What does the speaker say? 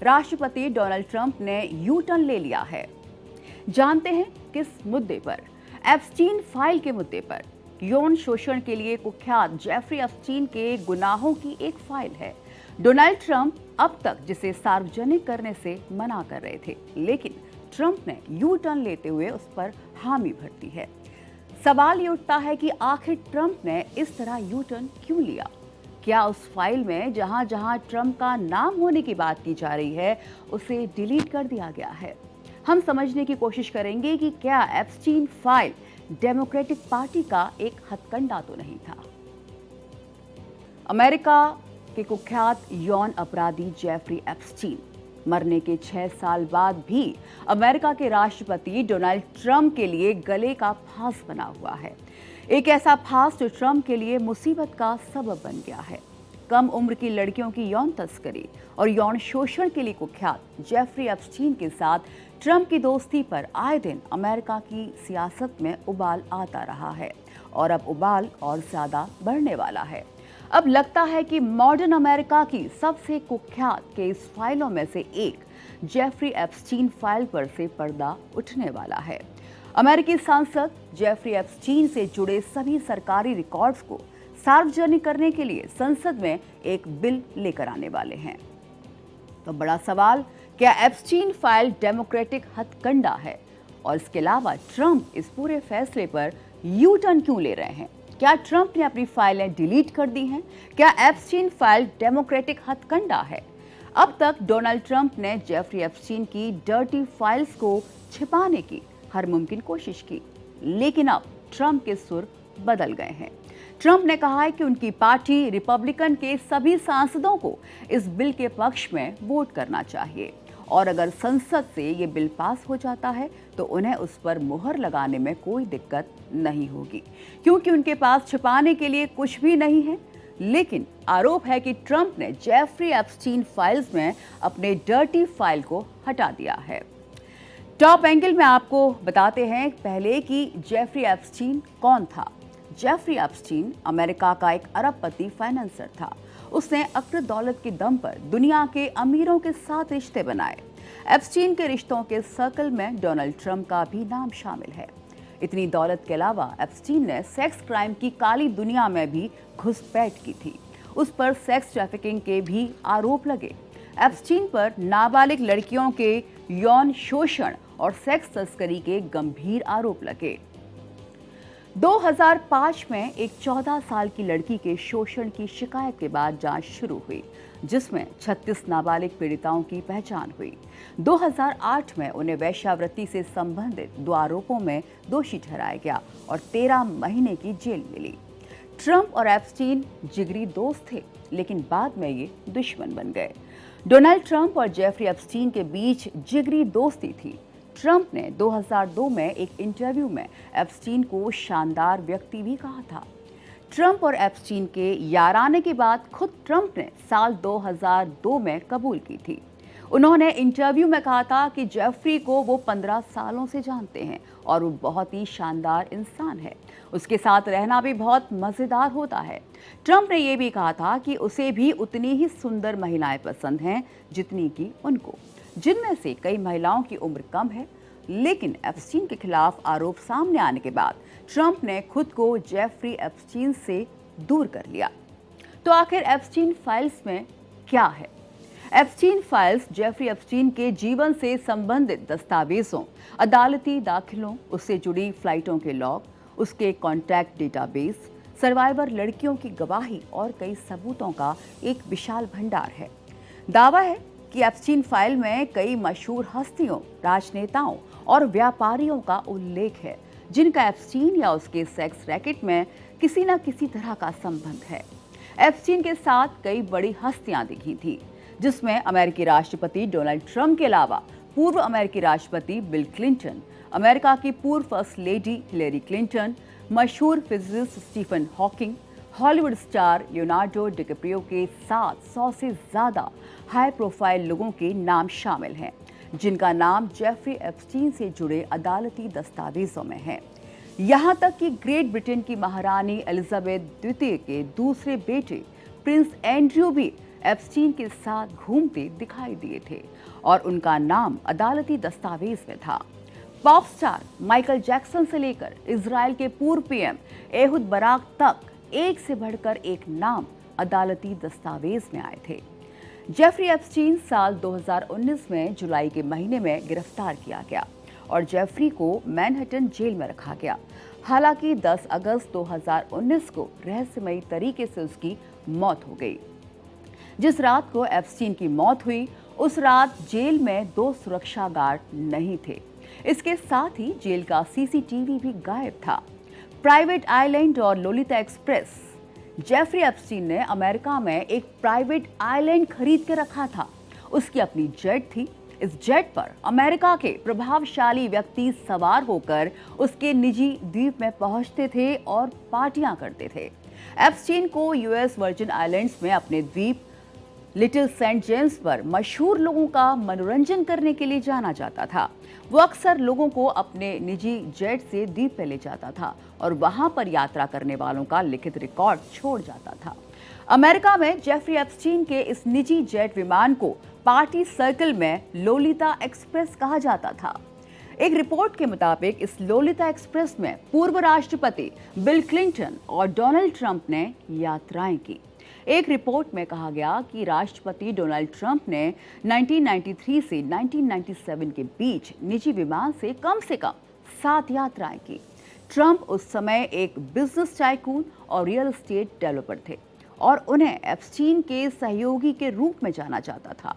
राष्ट्रपति Donald Trump ने U turn ले लिया है। जानते हैं किस मुद्दे पर? एप्स्टीन फाइल के मुद्दे पर। यौन शोषण के लिए कुख्यात जेफरी एप्स्टीन के गुनाहों की एक फाइल है। डोनाल्ड ट्रंप अब तक जिसे सार्वजनिक करने से मना कर रहे थे, लेकिन ट्रंप ने यू टर्न लेते हुए उस पर हामी भर दी है। सवाल ये उठता है कि आखिर ट्रंप ने इस तरह यू टर्न क्यों लिया? क्या उस फाइल में जहां जहां ट्रंप का नाम होने की बात की जा रही है उसे डिलीट कर दिया गया है? हम समझने की कोशिश करेंगे कि क्या एप्स्टीन फाइल डेमोक्रेटिक पार्टी का एक हथकंडा तो नहीं था। अमेरिका के कुख्यात यौन अपराधी जेफरी एप्स्टीन मरने के 6 साल बाद भी अमेरिका के राष्ट्रपति डोनाल्ड ट्रंप के लिए गले का फांस बना हुआ है। एक ऐसा फांस जो ट्रंप के लिए मुसीबत का सबब बन गया है। कम उम्र की लड़कियों की यौन तस्करी और यौन शोषण के लिए कुख्यात जेफरी एप्स्टीन के साथ ट्रंप की दोस्ती पर आए दिन अमेरिका की सियासत में उबाल आता रहा है और अब उबाल और ज्यादा बढ़ने वाला है। अब लगता है कि मॉडर्न अमेरिका की सबसे कुख्यात केस फाइलों में से एक जेफरी एप्स्टीन फाइल पर से पर्दा उठने वाला है। अमेरिकी सांसद जेफरी एप्स्टीन से जुड़े सभी सरकारी रिकॉर्ड्स को सार्वजनिक करने के लिए संसद में एक बिल लेकर आने वाले हैं। तो बड़ा सवाल, क्या एप्स्टीन फाइल डेमोक्रेटिक हथकंडा है? और इसके अलावा ट्रंप इस पूरे फैसले पर यू टर्न क्यों ले रहे हैं? क्या ट्रंप ने अपनी फाइलें डिलीट कर दी हैं? क्या एप्स्टीन फाइल डेमोक्रेटिक हथकंडा है? अब तक डोनाल्ड ट्रंप ने जेफरी एप्स्टीन की डर्टी फाइल्स को छिपाने की हर मुमकिन कोशिश की, लेकिन अब ट्रंप के सुर बदल गए हैं। ट्रंप ने कहा है कि उनकी पार्टी रिपब्लिकन के सभी सांसदों को इस बिल के पक्ष में वोट करना चाहिए और अगर संसद से ये बिल पास हो जाता है तो उन्हें उस पर मुहर लगाने में कोई दिक्कत नहीं होगी, क्योंकि उनके पास छिपाने के लिए कुछ भी नहीं है। लेकिन आरोप है कि ट्रंप ने जेफरी एप्स्टीन फाइल्स में अपने डर्टी फाइल को हटा दिया है। टॉप एंगल में आपको बताते हैं पहले कि जेफरी एप्स्टीन कौन था। जेफरी एप्स्टीन अमेरिका का एक अरबपति फाइनेंसर था। उसने अक्र दौलत के दम पर दुनिया के अमीरों के साथ रिश्ते बनाए। एप्स्टीन के रिश्तों के सर्कल में डोनाल्ड ट्रंप का भी नाम शामिल है। इतनी दौलत के अलावा एप्स्टीन ने सेक्स क्राइम की काली दुनिया में भी घुसपैठ की थी। उस पर सेक्स ट्रैफिकिंग के भी आरोप लगे। एप्स्टीन पर नाबालिग लड़कियों के यौन शोषण और सेक्स तस्करी के गंभीर आरोप लगे। 2005 में एक 14 साल की लड़की के शोषण की शिकायत के बाद जांच शुरू हुई, जिसमें 36 नाबालिग पीड़िताओं की पहचान हुई। 2008 में उन्हें वेश्यावृत्ति से संबंधित 2 आरोपों में दोषी ठहराया गया और 13 महीने की जेल मिली। ट्रंप और एप्स्टीन जिगरी दोस्त थे, लेकिन बाद में ये दुश्मन बन गए। डोनाल्ड ट्रंप और जेफरी एप्स्टीन के बीच जिगरी दोस्ती थी। ट्रंप ने 2002 में एक इंटरव्यू में एप्स्टीन को शानदार व्यक्ति भी कहा था। ट्रंप और एप्स्टीन के याराने के बाद खुद ट्रंप ने साल 2002 में कबूल की थी। उन्होंने इंटरव्यू में कहा था कि जेफरी को वो 15 सालों से जानते हैं और वो बहुत ही शानदार इंसान है। उसके साथ रहना भी बहुत मज़ेदार होता है। ट्रंप ने यह भी कहा था कि उसे भी उतनी ही सुंदर महिलाएं पसंद हैं जितनी कि उनको, जिनमें से कई महिलाओं की उम्र कम है। लेकिन एप्स्टीन के खिलाफ आरोप सामने आने के बाद ट्रंप ने खुद को जेफरी एप्स्टीन से दूर कर लिया। तो आखिर एप्स्टीन फाइल्स में क्या है? एप्स्टीन फाइल्स जेफरी एप्स्टीन के जीवन से संबंधित दस्तावेजों, अदालती दाखिलों, उससे जुड़ी फ्लाइटों के लॉग, उसके कॉन्टैक्ट डेटाबेस, सर्वाइवर लड़कियों की गवाही और कई सबूतों का एक विशाल भंडार है। दावा है कि एप्स्टीन फाइल में कई मशहूर हस्तियों, राजनेताओं और व्यापारियों का उल्लेख है, जिनका एप्स्टीन या उसके सेक्स रैकेट में किसी न किसी तरह का संबंध है। एप्स्टीन के साथ कई बड़ी हस्तियां दिखी थी, जिसमें अमेरिकी राष्ट्रपति डोनाल्ड ट्रंप के अलावा पूर्व अमेरिकी राष्ट्रपति बिल क्लिंटन, अमेरिका की पूर्व फर्स्ट लेडी हिलेरी क्लिंटन, मशहूर physicist Stephen Hawking, Hollywood star Leonardo DiCaprio के साथ 100 से ज़्यादा हाई प्रोफाइल लोगों के नाम शामिल हैं, जिनका नाम जेफरी एप्स्टीन से जुड़े अदालती दस्तावेजों में है। यहाँ तक कि ग्रेट ब्रिटेन की महारानी एलिजाबेथ द्वितीय के दूसरे बेटे प्रिंस एंड्रयू भी एप्स्टीन के साथ घूमते दिखाई दिए थे। और उनका नाम अदालती दस्तावेज में था। पॉप स्टार माइकल जैक्सन से लेकर इजराइल के पूर्व पीएम एहुद बराक तक एक से बढ़कर एक नाम अदालती दस्तावेज में आए थे। जेफरी एप्स्टीन साल 2019 में जुलाई के महीने में गिरफ्तार किया गया और जेफरी को मैनहट्टन जेल में रखा गया। हालांकि 10 अगस्त 2019 को रहस्यमयी तरीके से उसकी मौत हो गई। जिस रात को एप्स्टीन की मौत हुई उस रात जेल में 2 सुरक्षा गार्ड नहीं थे। इसके साथ ही जेल का सीसीटीवी भी गायब था। प्राइवेट आइलैंड और लोलिता एक्सप्रेस। जेफरी एप्स्टीन ने अमेरिका में एक प्राइवेट आइलैंड खरीद के रखा था। उसकी अपनी जेट थी। इस जेट पर अमेरिका के प्रभावशाली व्यक्ति सवार होकर उसके निजी द्वीप में पहुंचते थे और पार्टियां करते थे। एप्स्टीन को यूएस वर्जिन आइलैंड्स में अपने द्वीप लिटिल सेंट जेम्स पर मशहूर लोगों का मनोरंजन करने के लिए जाना जाता था। वो अक्सर लोगों को अपने निजी जेट से द्वीप पे ले जाता था और वहां पर यात्रा करने वालों का लिखित रिकॉर्ड छोड़ जाता था। अमेरिका में जेफरी एप्स्टीन के इस निजी जेट विमान को पार्टी सर्कल में लोलिता एक्सप्रेस कहा जाता था। एक रिपोर्ट के मुताबिक इस लोलिता एक्सप्रेस में पूर्व राष्ट्रपति बिल क्लिंटन और डोनाल्ड ट्रंप ने यात्राएं की। एक रिपोर्ट में कहा गया कि राष्ट्रपति डोनाल्ड ट्रंप ने 1993 से 1997 के बीच निजी विमान से कम 7 यात्राएं की। ट्रंप उस समय एक बिजनेस टाइकून और रियल एस्टेट डेवलपर थे और उन्हें एप्स्टीन के सहयोगी के रूप में जाना जाता था।